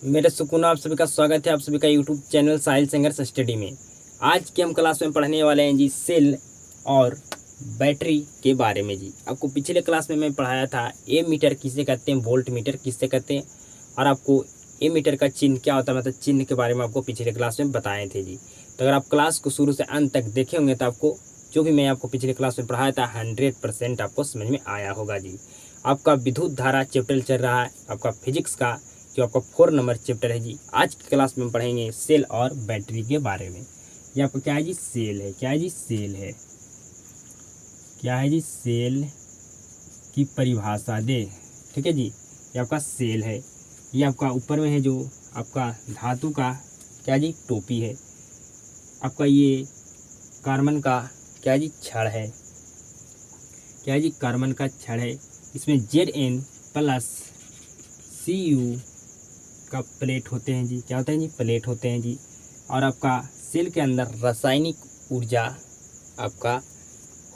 मेरे सुकून आप सभी का स्वागत है आप सभी का यूट्यूब चैनल साहिल सिंगर स्टडी में। आज की हम क्लास में पढ़ने वाले हैं जी सेल और बैटरी के बारे में। जी आपको पिछले क्लास में मैं पढ़ाया था ए मीटर किसे कहते हैं, वोल्ट मीटर किसे कहते हैं, और आपको ए मीटर का चिन्ह क्या होता है, मतलब चिन्ह के बारे में आपको पिछले क्लास में बताए थे जी। तो अगर आप क्लास को शुरू से अंत तक देखे होंगे तो आपको जो भी मैं आपको पिछले क्लास में पढ़ाया था 100% आपको समझ में आया होगा जी। आपका विद्युत धारा चैप्टर चल रहा है, आपका फिजिक्स का जो आपका 4 नंबर चैप्टर है जी। आज की क्लास में हम पढ़ेंगे सेल और बैटरी के बारे में। ये आपका क्या है जी, सेल है। क्या है जी, सेल है। क्या है जी, सेल की परिभाषा दे। ठीक है जी, ये आपका सेल है। ये आपका ऊपर में है जो आपका धातु का क्या जी, टोपी है। आपका ये कार्बन का क्या जी, छड़ है। क्या है जी, कार्बन का छड़ है। इसमें Zn प्लस Cu का प्लेट होते हैं जी। क्या होता है जी, प्लेट होते हैं जी। और आपका सेल के अंदर रासायनिक ऊर्जा आपका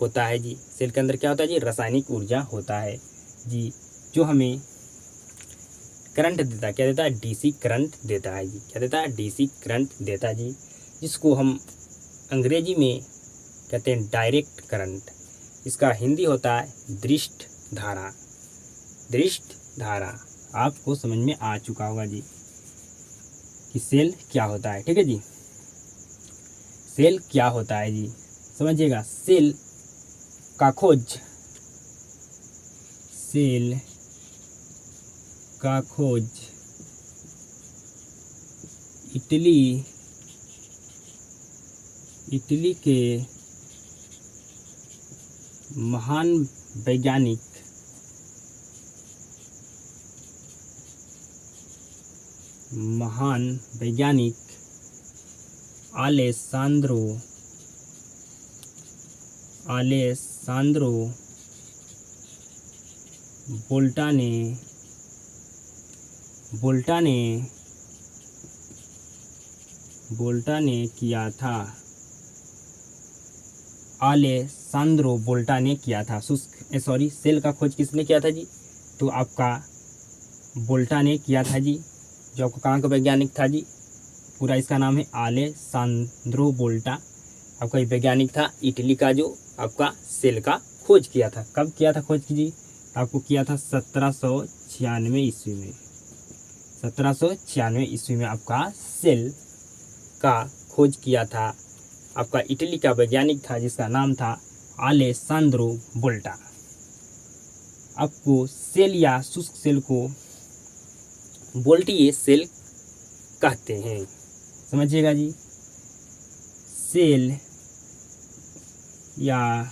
होता है जी। सेल के अंदर क्या होता है जी, रासायनिक ऊर्जा होता है जी, जो हमें करंट देता है। क्या देता है, डीसी करंट देता है जी। क्या देता है, डीसी करंट देता है जी, जिसको हम अंग्रेजी में कहते हैं डायरेक्ट करंट। इसका हिंदी होता है दृष्ट धारा। दृष्ट धारा आपको समझ में आ चुका होगा जी कि सेल क्या होता है। ठीक है जी, सेल क्या होता है जी, समझिएगा। सेल का खोज, सेल का खोज इटली के महान वैज्ञानिक आलेसांद्रो बोल्टा ने किया था। आलेसांद्रो बोल्टा ने किया था। सेल का खोज किसने किया था जी, तो आपका बोल्टा ने किया था जी, जो आपका कहाँ का वैज्ञानिक था जी। पूरा इसका नाम है आलेसांद्रो बोल्टा। आपका ये वैज्ञानिक था इटली का, जो आपका सेल का खोज किया था। कब किया था खोज कीजिए, आपको किया था 1796 ईस्वी में। 1796 ईस्वी में आपका सेल का खोज किया था। आपका इटली का वैज्ञानिक था जिसका नाम था आलेसांद्रो बोल्टा। आपको सेल या शुष्क सेल को वोल्टीय सेल कहते हैं, समझिएगा जी। सेल या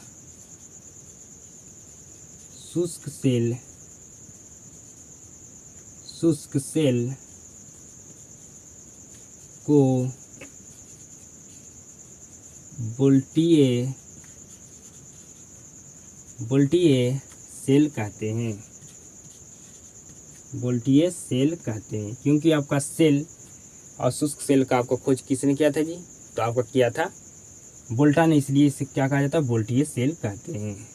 शुष्क सेल को वोल्टीय सेल कहते हैं। वोल्टीय सेल कहते हैं क्योंकि आपका सेल और शुष्क सेल का आपको खोज किसने किया था जी, तो आपका किया था बोल्टा ने, इसलिए इसे क्या कहा जाता है, वोल्टीय सेल कहते हैं।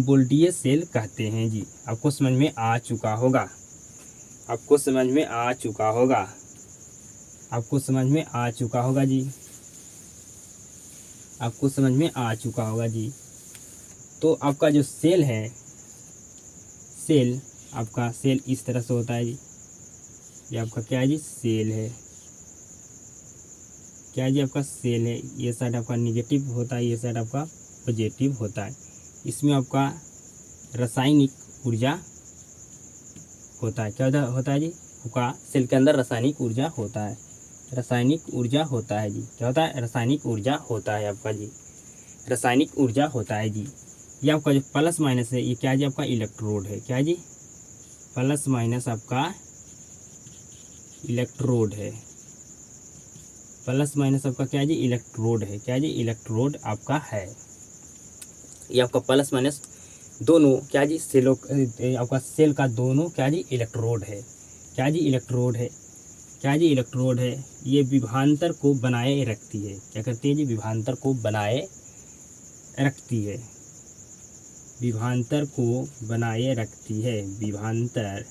वोल्टीय सेल कहते हैं जी। आपको समझ में आ चुका होगा, आपको समझ में आ चुका होगा, आपको समझ में आ चुका होगा जी, आपको समझ में आ चुका होगा जी। तो आपका जो सेल है, आपका सेल इस तरह से होता है जी। ये आपका क्या है जी, सेल है। क्या है जी, आपका सेल है। ये साइड आपका निगेटिव होता है, ये साइड आपका पॉजिटिव होता है। इसमें आपका रासायनिक ऊर्जा होता है। क्या होता है जी, आपका सेल के अंदर रासायनिक ऊर्जा होता है। रासायनिक ऊर्जा होता है जी। क्या होता है, रासायनिक ऊर्जा होता है आपका जी, रासायनिक ऊर्जा होता है जी। ये आपका जो प्लस माइनस है, ये क्या है जी, आपका इलेक्ट्रोड है। क्या है जी, प्लस माइनस आपका इलेक्ट्रोड है। प्लस माइनस आपका क्या है जी, इलेक्ट्रोड है। क्या है जी, इलेक्ट्रोड आपका है। ये आपका प्लस माइनस दोनों क्या है जी, सेलों आपका सेल का दोनों क्या है जी, इलेक्ट्रोड है। क्या है जी, इलेक्ट्रोड है। क्या है जी, इलेक्ट्रोड है। ये विभवांतर को बनाए रखती है। क्या करती है जी, विभवांतर को बनाए रखती है। विभवांतर को बनाए रखती है। विभवांतर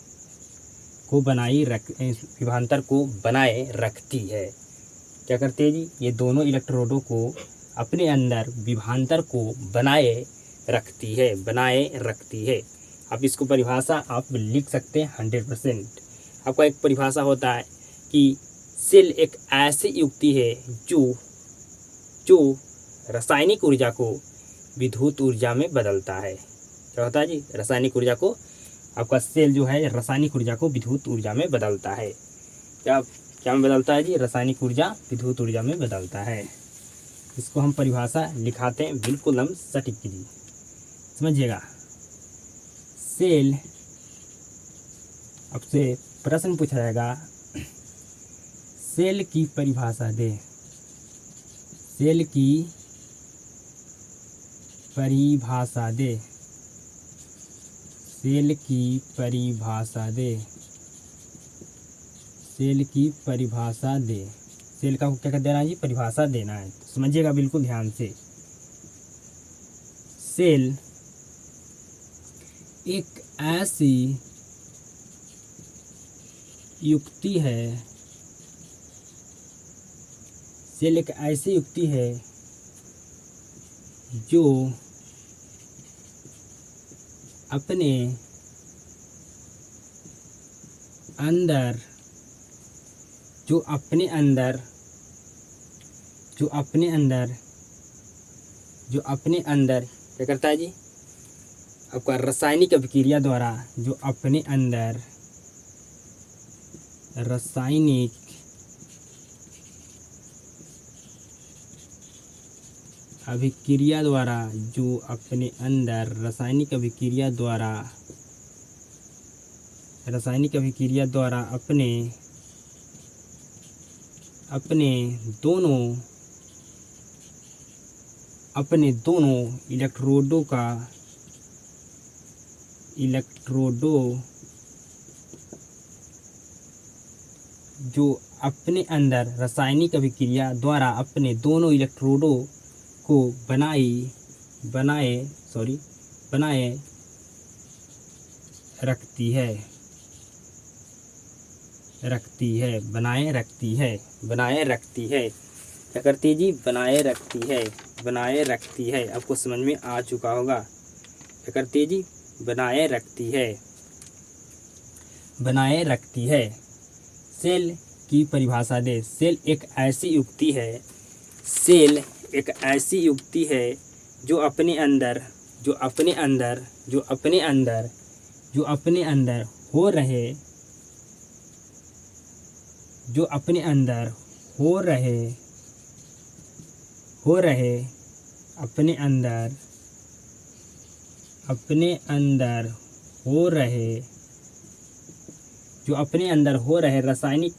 को विभवांतर को बनाए रखती है। क्या करती है जी? ये दोनों इलेक्ट्रोडों को अपने अंदर विभवांतर को बनाए रखती है। आप इसको परिभाषा आप लिख सकते हैं 100%। आपका एक परिभाषा होता है कि सेल एक ऐसी युक्ति है जो रासायनिक ऊर्जा को विद्युत ऊर्जा में बदलता है। क्या होता है जी? रासायनिक ऊर्जा को, आपका सेल जो है रासायनिक ऊर्जा को विद्युत ऊर्जा में बदलता है। क्या में बदलता है जी? रासायनिक ऊर्जा विद्युत ऊर्जा में बदलता है। इसको हम परिभाषा लिखाते हैं बिल्कुल हम सटीक जी, समझिएगा। सेल, आपसे प्रश्न पूछा जाएगा, सेल की परिभाषा दे। सेल की परिभाषा दे। सेल की परिभाषा दे। सेल की परिभाषा दे। सेल का क्या कर देना है जी? परिभाषा देना है। तो समझिएगा बिल्कुल ध्यान से। सेल एक ऐसी युक्ति है, सेल एक ऐसी युक्ति है जो अपने अंदर क्या करता है जी? आपका रासायनिक अभिक्रिया द्वारा जो अपने अंदर रासायनिक अभिक्रिया द्वारा अपने दोनों इलेक्ट्रोडों जो अपने अंदर रासायनिक अभिक्रिया द्वारा अपने दोनों इलेक्ट्रोडों को बनाए रखती है। क्या करती है जी? बनाए रखती है। आपको समझ में आ चुका होगा। क्या करती है जी? बनाए रखती है। सेल की परिभाषा दे। सेल एक ऐसी युक्ति है जो अपने अंदर हो रहे रासायनिक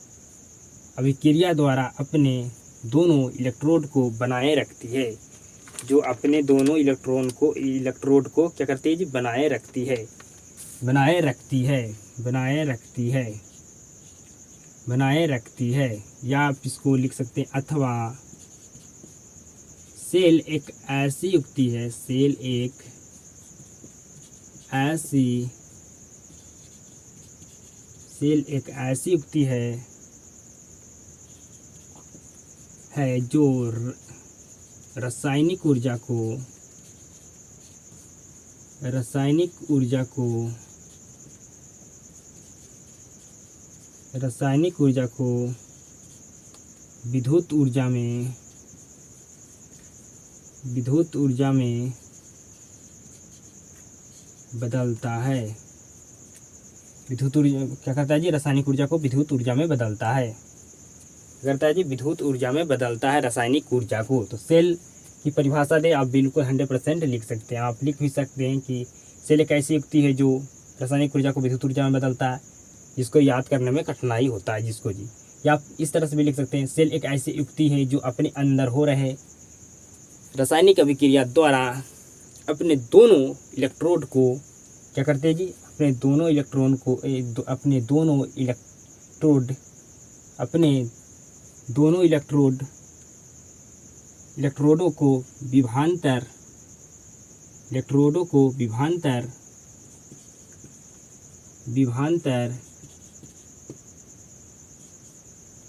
अभिक्रिया द्वारा अपने दोनों इलेक्ट्रोड को बनाए रखती है। जो अपने दोनों इलेक्ट्रोड को क्या करती है जी? बनाए रखती है। या आप इसको लिख सकते हैं, अथवा सेल एक ऐसी युक्ति है, जो रासायनिक ऊर्जा को विद्युत ऊर्जा में बदलता है। क्या करता है जी? रासायनिक ऊर्जा को विद्युत ऊर्जा में बदलता है। करता है जी? विद्युत ऊर्जा में बदलता है रासायनिक ऊर्जा को। तो सेल की परिभाषा दे आप बिल्कुल 100% लिख सकते हैं। आप लिख भी सकते हैं कि सेल एक ऐसी युक्ति है जो रासायनिक ऊर्जा को विद्युत ऊर्जा में बदलता है, जिसको याद करने में कठिनाई होता है जिसको जी। या आप इस तरह से भी लिख सकते हैं, सेल एक ऐसी युक्ति है जो अपने अंदर हो रहे रासायनिक अभिक्रिया द्वारा अपने दोनों इलेक्ट्रोड को क्या करते हैं जी? अपने दोनों इलेक्ट्रोडों को विभवांतर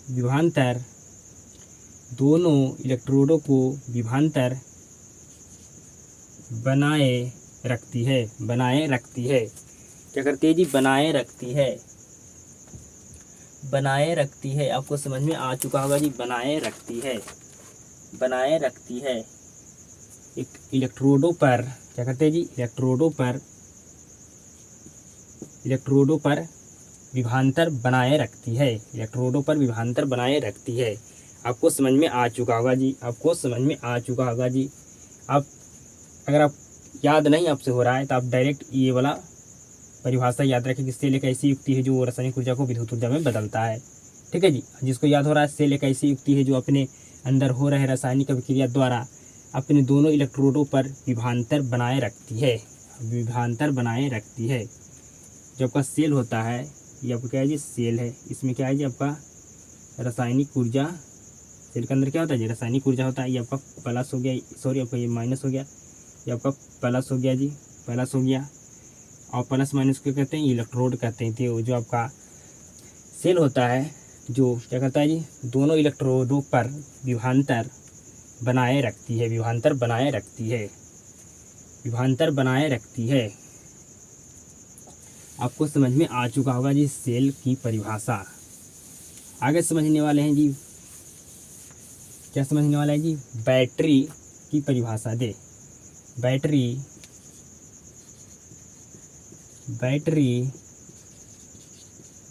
विभवांतर दोनों इलेक्ट्रोडों को विभवांतर बनाए रखती है, बनाए रखती है। क्या करती है जी? बनाए रखती है, बनाए रखती है। आपको समझ में आ चुका होगा जी, बनाए रखती है, बनाए रखती है। एक इलेक्ट्रोडों पर क्या करते हैं जी? इलेक्ट्रोडों पर विभवांतर बनाए रखती है, इलेक्ट्रोडों पर विभवांतर बनाए रखती है। आपको समझ में आ चुका होगा जी, आपको समझ में आ चुका होगा जी। आप अगर आप याद नहीं आपसे हो रहा है तो आप डायरेक्ट ये वाला परिभाषा याद रखें कि सेल एक ऐसी युक्ति है जो रासायनिक ऊर्जा को विद्युत ऊर्जा में बदलता है। ठीक है जी। जिसको याद हो रहा है, सेल एक ऐसी युक्ति है जो अपने अंदर हो रहे रासायनिक अभिक्रिया द्वारा अपने दोनों इलेक्ट्रोडों पर विभवांतर बनाए रखती है, विभवांतर बनाए रखती है। जो आपका सेल होता है, ये आपका क्या है जी? सेल है। इसमें क्या है जी? आपका रासायनिक ऊर्जा, सेल के अंदर क्या होता है जी? रासायनिक ऊर्जा होता है। ये आपका प्लस हो गया, सॉरी आपका ये माइनस हो गया, ये आपका प्लस हो गया जी, प्लस हो गया। और प्लस माइनस को कहते हैं इलेक्ट्रोड कहते हैं। तो जो आपका सेल होता है जो क्या करता है जी? दोनों इलेक्ट्रोडों पर विभवांतर बनाए रखती है, विभवांतर बनाए रखती है, विभवांतर बनाए रखती है। आपको समझ में आ चुका होगा जी सेल की परिभाषा। आगे समझने वाले हैं जी, क्या समझने वाला है जी? बैटरी की परिभाषा दे। बैटरी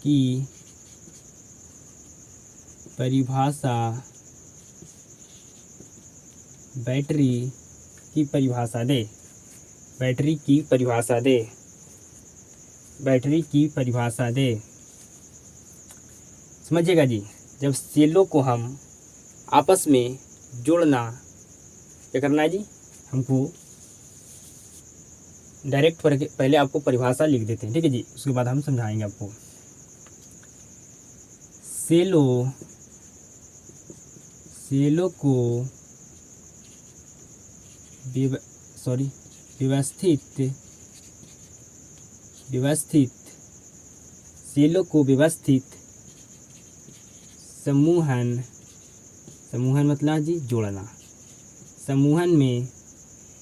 की परिभाषा, बैटरी की परिभाषा दे, बैटरी की परिभाषा दे, बैटरी की परिभाषा दे। समझिएगा जी, जब सेलों को हम आपस में जोड़ना, क्या करना है जी? हमको डायरेक्ट पहले आपको परिभाषा लिख देते हैं, ठीक है जी। उसके बाद हम समझाएंगे आपको। सेलों को सेलों को व्यवस्थित समूहन मतलब जी जोड़ना। समूहन में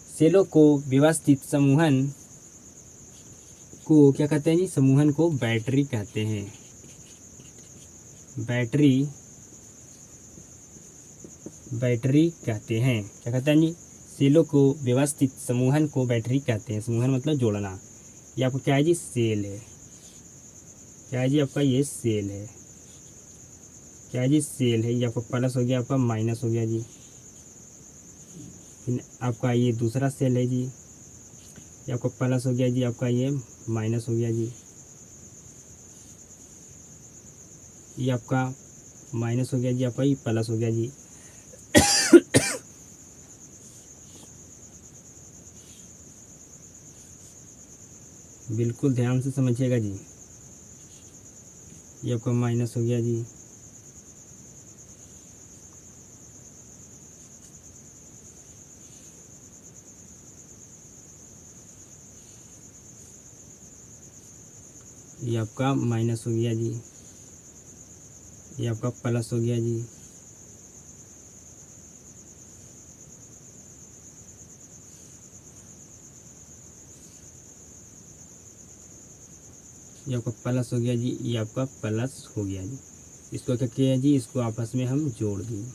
सेलों को व्यवस्थित समूहन को क्या कहते हैं जी? समूहन को बैटरी कहते हैं। बैटरी कहते हैं। क्या कहते हैं जी? सेलों को व्यवस्थित समूहन को बैटरी कहते हैं। समूहन मतलब जोड़ना। ये आपका क्या है जी? सेल है। क्या है जी? आपका ये सेल है। क्या है जी? सेल है। ये आपका प्लस हो गया, आपका माइनस हो गया जी। आपका ये दूसरा सेल है जी, ये आपका प्लस हो गया जी, आपका ये माइनस हो गया जी। ये आपका माइनस हो गया जी, आपका ये प्लस हो गया जी। बिल्कुल ध्यान से समझिएगा जी। ये आपका माइनस हो गया जी, ये आपका माइनस हो गया जी, ये आपका प्लस हो गया जी। ये आपका प्लस हो गया जी, ये आपका प्लस हो गया जी। इसको क्या किया जी? इसको आपस में हम जोड़ दिए।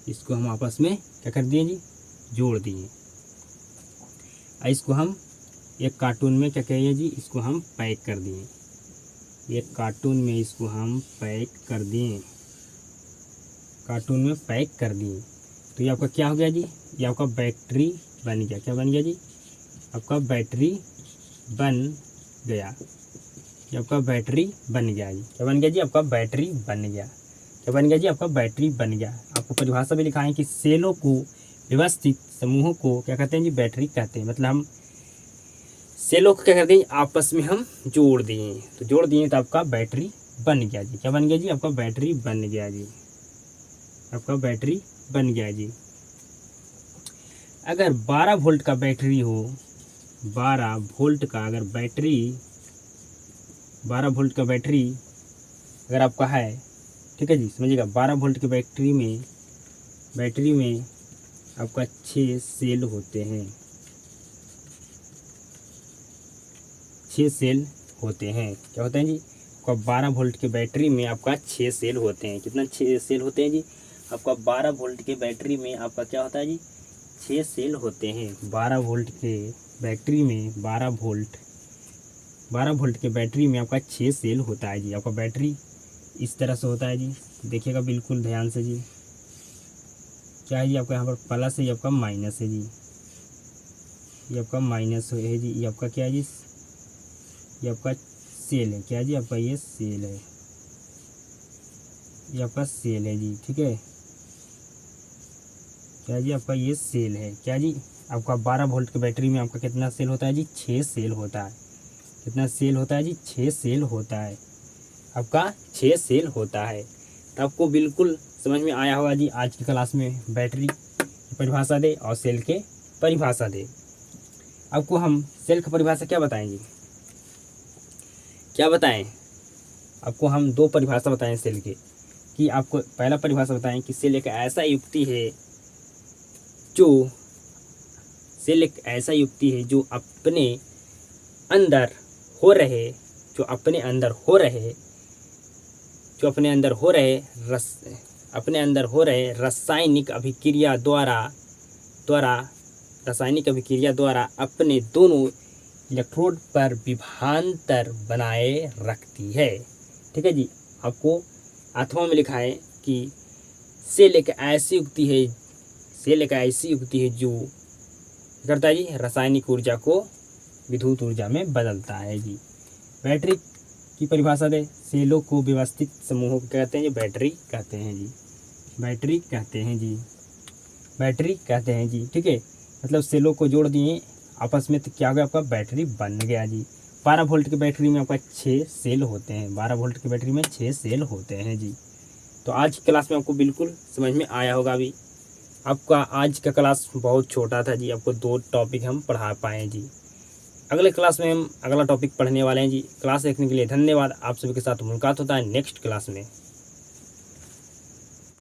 इसको हम आपस में क्या कर दिए जी? जोड़ दिए। इसको हम एक कार्टून में क्या कहिए जी? इसको हम पैक कर दिए। एक कार्टून में इसको हम पैक कर दिए, कार्टून में पैक कर दिए। तो ये आपका क्या हो गया जी? ये आपका बैटरी बन गया। क्या बन गया जी? आपका बैटरी बन गया। ये आपका बैटरी बन गया जी। क्या बन गया जी? आपका बैटरी बन गया। क्या बन गया जी? आपका बैटरी बन गया। आपको परिभाषा भी लिखा है कि सेलों को व्यवस्थित समूहों को क्या कहते हैं जी? बैटरी कहते हैं। मतलब हम सेलों को क्या करते हैं? आपस में हम जोड़ दिए। तो जोड़ दिए तो आपका बैटरी बन गया जी। क्या बन गया जी? आपका बैटरी बन गया जी। आपका बैटरी बन गया जी। अगर 12 वोल्ट का बैटरी हो, 12 वोल्ट का अगर बैटरी, 12 वोल्ट का बैटरी अगर आपका है, ठीक है जी, समझिएगा। 12 वोल्ट की बैटरी में आपका 6 सेल होते हैं, 6 सेल होते हैं। क्या होते हैं जी? आपका 12 वोल्ट के बैटरी में आपका 6 सेल होते हैं। कितना 6 सेल होते हैं जी? आपका 12 वोल्ट के बैटरी में आपका क्या होता है जी? 6 सेल होते हैं। 12 वोल्ट के बैटरी में 12 वोल्ट के बैटरी में आपका 6 सेल होता है जी। आपका बैटरी इस तरह से होता है जी, देखिएगा बिल्कुल ध्यान से जी। क्या है जी? आपका यहाँ पर प्लस है, ये आपका माइनस है जी, ये आपका माइनस है जी, ये आपका क्या है जी? ये आपका सेल है। क्या जी? आपका ये सेल है, ये आपका सेल है जी, ठीक है। क्या जी? आपका ये सेल है। क्या जी? आपका 12 वोल्ट की बैटरी में आपका कितना सेल होता है जी? 6 सेल होता है। कितना सेल होता है जी? 6 सेल होता है। आपका 6 सेल होता है। तो आपको बिल्कुल समझ में आया होगा जी। आज की क्लास में बैटरी की परिभाषा दे और सेल के परिभाषा दे। आपको हम सेल की परिभाषा क्या बताएंगे? क्या बताएं? आपको हम 2 परिभाषा बताएं सेल के। कि आपको पहला परिभाषा बताएं कि सेल एक ऐसा युक्ति है जो अपने अंदर हो रहे रासायनिक अभिक्रिया द्वारा अपने दोनों इलेक्ट्रोड पर विभवांतर बनाए रखती है। ठीक है जी। आपको अथवा में लिखा है कि सेल एक ऐसी युक्ति है जो करता है जी, रासायनिक ऊर्जा को विद्युत ऊर्जा में बदलता है जी। बैटरी की परिभाषा दे। सेलों को व्यवस्थित समूहों को कहते हैं जी, बैटरी कहते हैं जी, ठीक है। मतलब सेलों को जोड़ दिए आपस में तो क्या हो गया? आपका बैटरी बन गया जी। 12 वोल्ट की बैटरी में आपका 6 सेल होते हैं। 12 वोल्ट की बैटरी में 6 सेल होते हैं जी। तो आज की क्लास में आपको बिल्कुल समझ में आया होगा। अभी आपका आज का क्लास बहुत छोटा था जी, आपको 2 टॉपिक हम पढ़ा पाए जी। अगले क्लास में हम अगला टॉपिक पढ़ने वाले हैं जी। क्लास देखने के लिए धन्यवाद। आप सभी के साथ मुलाकात होता है नेक्स्ट क्लास में।